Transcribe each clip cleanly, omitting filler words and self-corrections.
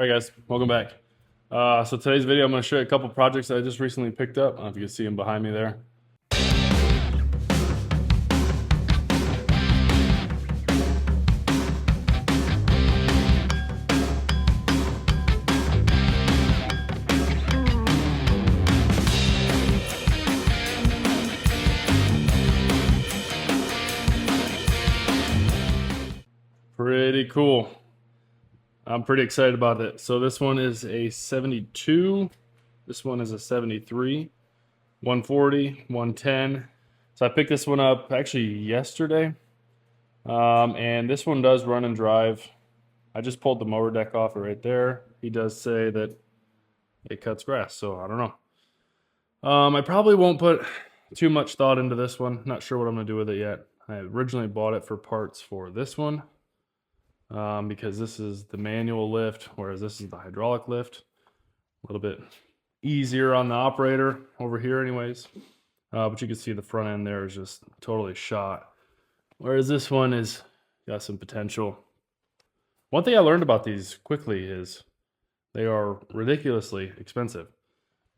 Alright guys, welcome back. So today's video I'm going to show you a couple projects that I just recently picked up. I don't know if you can see them behind me there. Pretty cool. I'm pretty excited about it. So this one is a 72. This one is a 73. 140, 110. So I picked this one up actually yesterday. And this one does run and drive. I just pulled the mower deck off it right there. He does say that it cuts grass, so I don't know. I probably won't put too much thought into this one. Not sure what I'm gonna do with it yet. I originally bought it for parts for this one. Because this is the manual lift, whereas this is the hydraulic lift. A little bit easier on the operator over here anyways. But you can see the front end there is just totally shot. Whereas this one is got some potential. One thing I learned about these quickly is they are ridiculously expensive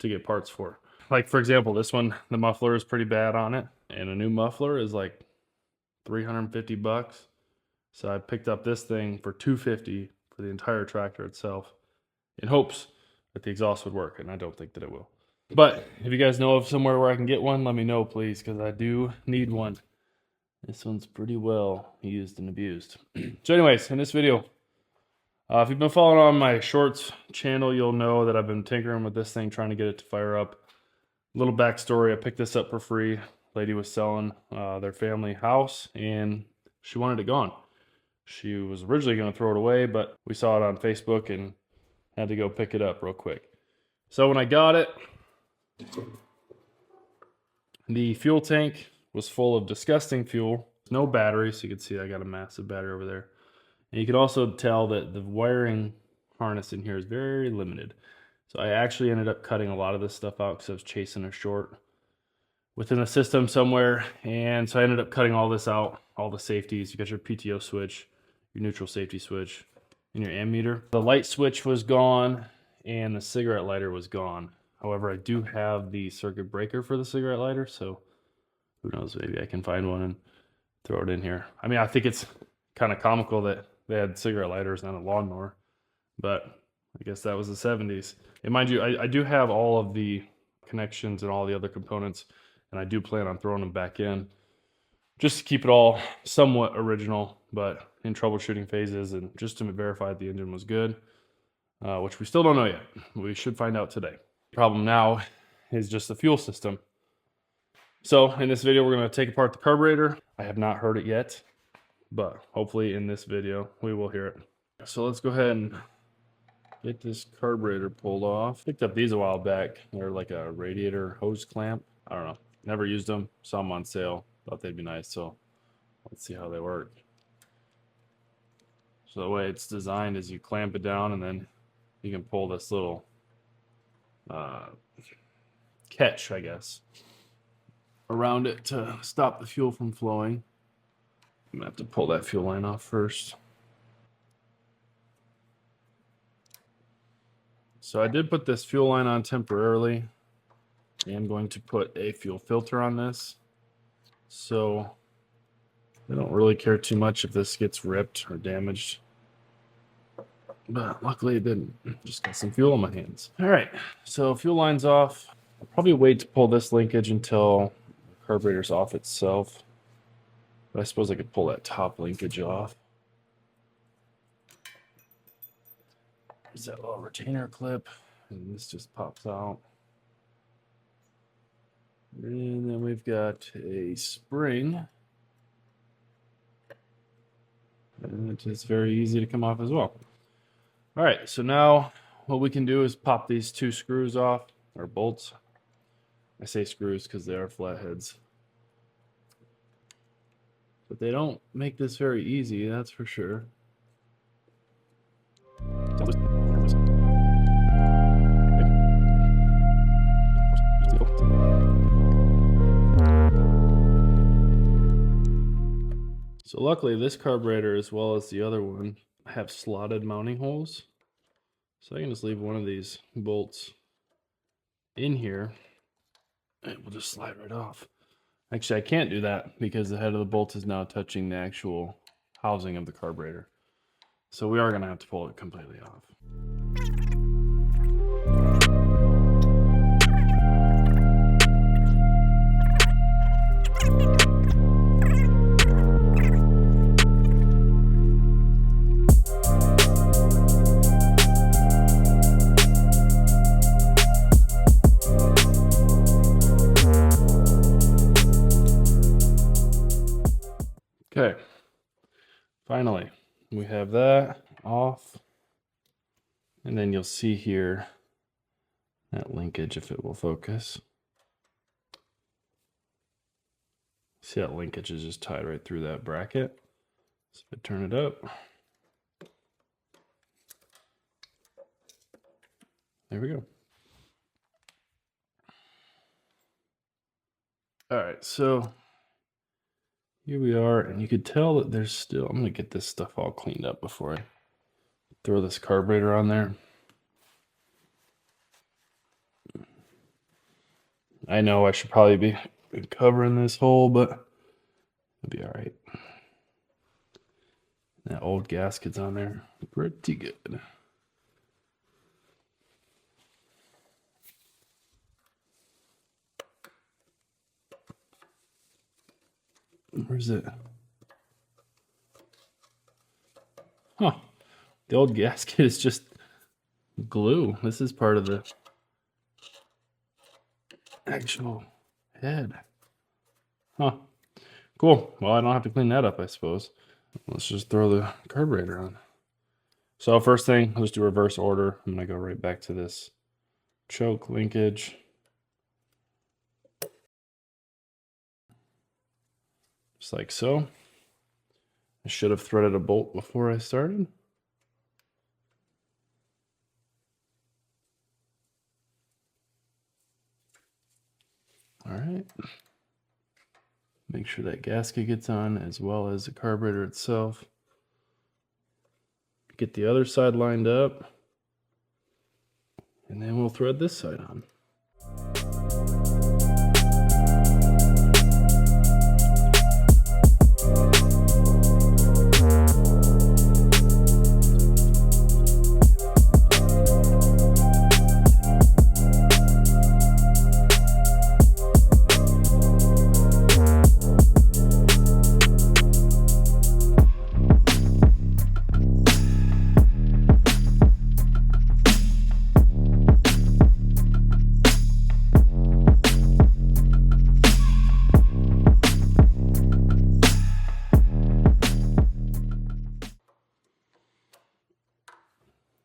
to get parts for. Like for example, this one, the muffler is pretty bad on it. And a new muffler is like 350 bucks. So I picked up this thing for $250 for the entire tractor itself in hopes that the exhaust would work, and I don't think that it will. But if you guys know of somewhere where I can get one, let me know, please, because I do need one. This one's pretty well used and abused. So anyways, in this video, if you've been following on my shorts channel, you'll know that I've been tinkering with this thing, trying to get it to fire up. Little backstory, I picked this up for free. Lady was selling their family house, and she wanted it gone. She was originally going to throw it away, but we saw it on Facebook and had to go pick it up real quick. So when I got it, the fuel tank was full of disgusting fuel. No battery, so you can see I got a massive battery over there. And you can also tell that the wiring harness in here is very limited. So I actually ended up cutting a lot of this stuff out because I was chasing a short within the system somewhere. And so I ended up cutting all this out, all the safeties. You got your PTO switch, your neutral safety switch, and your ammeter. The light switch was gone and the cigarette lighter was gone. However, I do have the circuit breaker for the cigarette lighter, so who knows, maybe I can find one and throw it in here. I mean, I think it's kind of comical that they had cigarette lighters on a lawnmower, but I guess that was the 70s. And mind you, I do have all of the connections and all the other components, and I do plan on throwing them back in just to keep it all somewhat original, but in troubleshooting phases and just to verify that the engine was good, which we still don't know yet. We should find out today. The problem now is just the fuel system. So in this video, we're going to take apart the carburetor. I have not heard it yet, but hopefully in this video, we will hear it. So let's go ahead and get this carburetor pulled off. Picked up these a while back. They're like a radiator hose clamp. I don't know. Never used them. Saw them on sale. Thought they'd be nice. So let's see how they work. So the way it's designed is you clamp it down and then you can pull this little catch, I guess, around it to stop the fuel from flowing. I'm gonna have to pull that fuel line off first. So I did put this fuel line on temporarily. I am going to put a fuel filter on this. So I don't really care too much if this gets ripped or damaged. But luckily it didn't. Just got some fuel on my hands. All right, so fuel line's off. I'll probably wait to pull this linkage until the carburetor's off itself. But I suppose I could pull that top linkage off. There's that little retainer clip, and this just pops out. And then we've got a spring. And it's very easy to come off as well. All right, so now what we can do is pop these two screws off, or bolts. I say screws because they are flatheads. But they don't make this very easy, that's for sure. So luckily this carburetor, as well as the other one, have slotted mounting holes. So I can just leave one of these bolts in here and we'll just slide right off. Actually, I can't do that because the head of the bolt is now touching the actual housing of the carburetor. So we are going to have to pull it completely off. Okay, finally, we have that off. And then you'll see here that linkage, if it will focus. See that linkage is just tied right through that bracket. So if I turn it up, there we go. All right, so here we are, and you could tell that there's still, I'm gonna get this stuff all cleaned up before I throw this carburetor on there. I know I should probably be covering this hole, but it'll be all right. That old gasket's on there pretty good. Where's it? Huh. The old gasket is just glue. This is part of the actual head. Huh. Cool. Well, I don't have to clean that up, I suppose. Let's just throw the carburetor on. So first thing, I'll just do reverse order. I'm going to go right back to this choke linkage. Just like so. I should have threaded a bolt before I started. All right. Make sure that gasket gets on as well as the carburetor itself. Get the other side lined up. And then we'll thread this side on.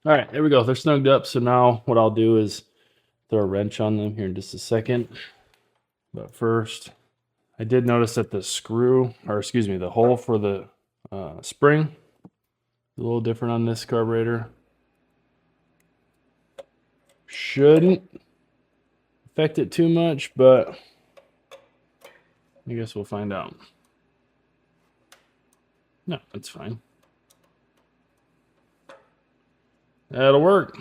All right, there we go. They're snugged up. So now what I'll do is throw a wrench on them here in just a second. But first, I did notice that the screw, or excuse me, the hole for the spring is a little different on this carburetor. Shouldn't affect it too much, but I guess we'll find out. No, that's fine. That'll work.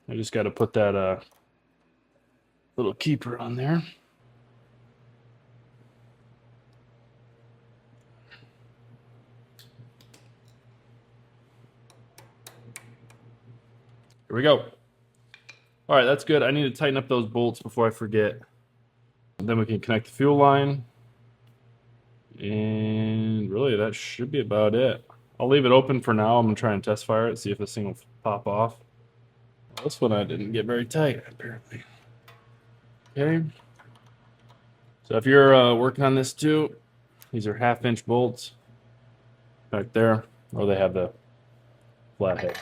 I just got to put that little keeper on there. Here we go. All right, that's good. I need to tighten up those bolts before I forget. Then we can connect the fuel line. And really, that should be about it. I'll leave it open for now. I'm going to try and test fire it, see if this thing will pop off. This one I didn't get very tight, apparently. Okay. So if you're working on this too, these are 1/2-inch bolts back there, or they have the flathead.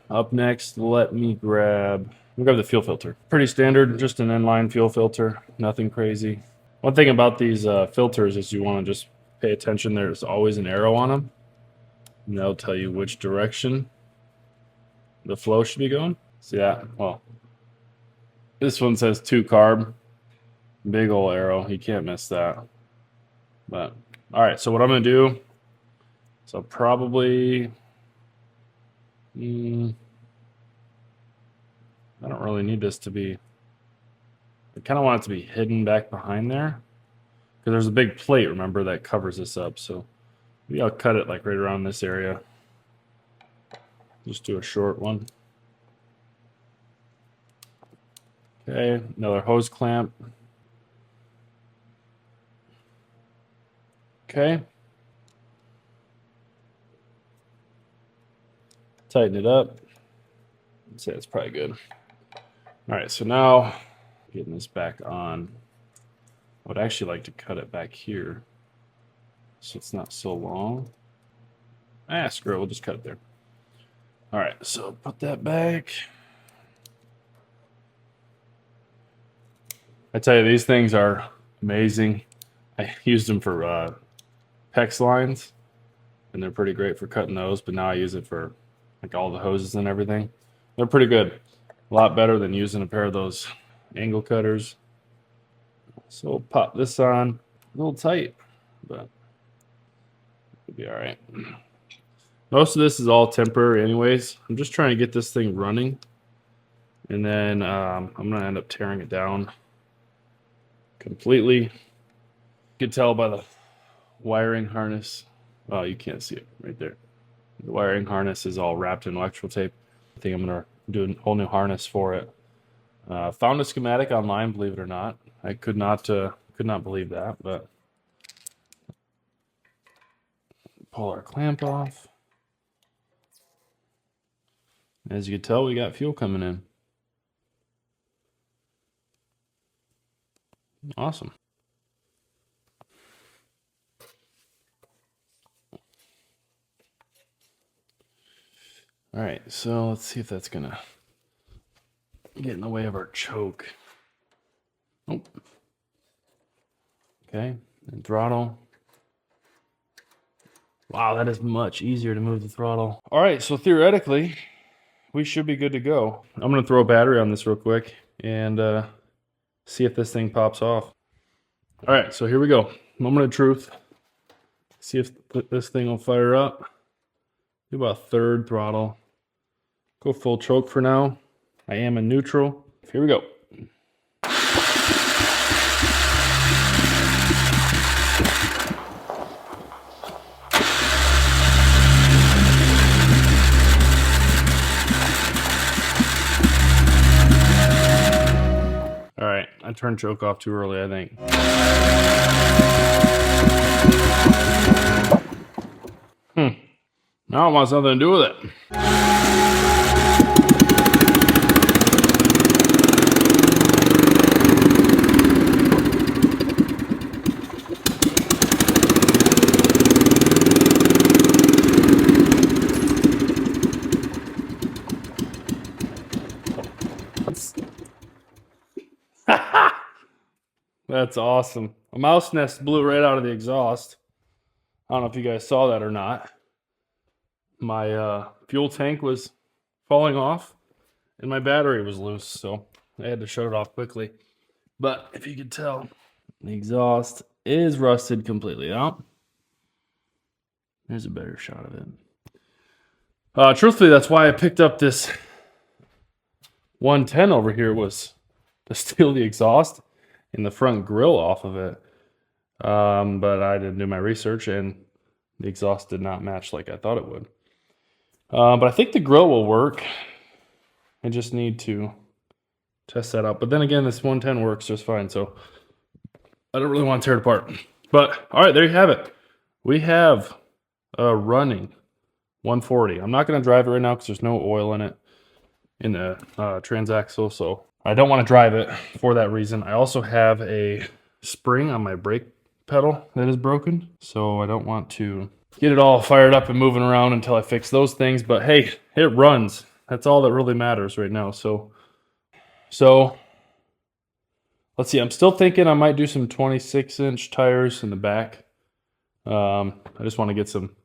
Up next, let me grab the fuel filter. Pretty standard, just an inline fuel filter, nothing crazy. One thing about these filters is you want to just pay attention. There's always an arrow on them, and that'll tell you which direction the flow should be going. See that? Well, this one says 2 carb. Big ol' arrow. You can't miss that. But all right, so what I'm gonna do is I'll probably I don't really need this to be, I kind of want it to be hidden back behind there. Because there's a big plate, remember, that covers this up. So maybe I'll cut it like right around this area. Just do a short one. Okay, another hose clamp. Okay. Tighten it up. I'd say that's probably good. All right, so now getting this back on. I would actually like to cut it back here so it's not so long. Screw it, we'll just cut it there. All right, so put that back. I tell you, these things are amazing. I used them for PEX lines, and they're pretty great for cutting those, but now I use it for like all the hoses and everything. They're pretty good. A lot better than using a pair of those angle cutters. So we'll pop this on. A little tight, but it'll be all right. Most of this is all temporary anyways. I'm just trying to get this thing running, and then I'm going to end up tearing it down completely. You can tell by the wiring harness. Oh, you can't see it right there. The wiring harness is all wrapped in electrical tape. I think I'm going to do a whole new harness for it. Found a schematic online, believe it or not. I could not believe that, but pull our clamp off. As you can tell, we got fuel coming in. Awesome. All right, so let's see if that's gonna get in the way of our choke. Nope. Okay, and throttle. Wow, that is much easier to move the throttle. All right, so theoretically, we should be good to go. I'm gonna throw a battery on this real quick and see if this thing pops off. All right, so here we go. Moment of truth. See if this thing will fire up. Do about a third throttle. Go full choke for now. I am in neutral. Here we go. All right, I turned choke off too early, I think. Now it wants nothing to do with it. That's awesome. A mouse nest blew right out of the exhaust. I don't know if you guys saw that or not. My fuel tank was falling off and my battery was loose, so I had to shut it off quickly. But if you could tell, the exhaust is rusted completely out. There's a better shot of it. Truthfully, that's why I picked up this 110 over here, was to steal the exhaust and the front grill off of it. But I didn't do my research and the exhaust did not match like I thought it would. But I think the grill will work. I just need to test that out. But then again, this 110 works just fine, so I don't really want to tear it apart. But all right, there you have it. We have a running 140. I'm not going to drive it right now because there's no oil in it in the transaxle, so I don't want to drive it for that reason. I also have a spring on my brake pedal that is broken, so I don't want to get it all fired up and moving around until I fix those things. But hey, it runs. That's all that really matters right now. So let's see. I'm still thinking I might do some 26-inch tires in the back. I just want to get some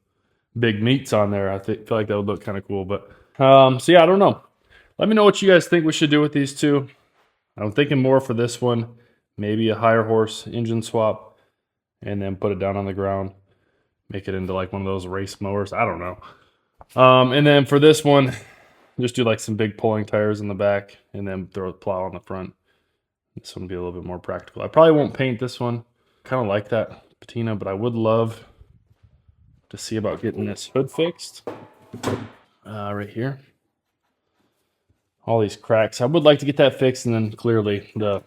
big meats on there. I feel like that would look kind of cool. But so yeah, I don't know. Let me know what you guys think we should do with these two. I'm thinking more for this one, maybe a higher horse engine swap, and then put it down on the ground, make it into like one of those race mowers. I don't know. And then for this one, just do like some big pulling tires in the back and then throw the plow on the front. This one would be a little bit more practical. I probably won't paint this one. Kind of like that patina, but I would love to see about getting this hood fixed. Right here. All these cracks. I would like to get that fixed, and then clearly the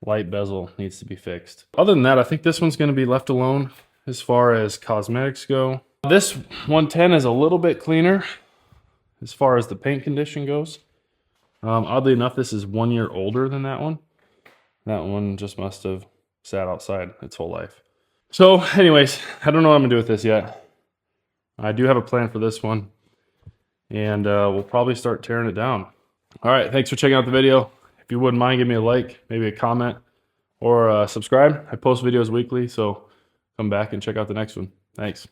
light bezel needs to be fixed. Other than that, I think this one's going to be left alone as far as cosmetics go. This 110 is a little bit cleaner as far as the paint condition goes. Oddly enough, this is 1 year older than that one. That one just must have sat outside its whole life. So anyways, I don't know what I'm gonna do with this yet. I do have a plan for this one, and we'll probably start tearing it down. All right, thanks for checking out the video. If you wouldn't mind, give me a like, maybe a comment, or subscribe. I post videos weekly, so come back and check out the next one. Thanks.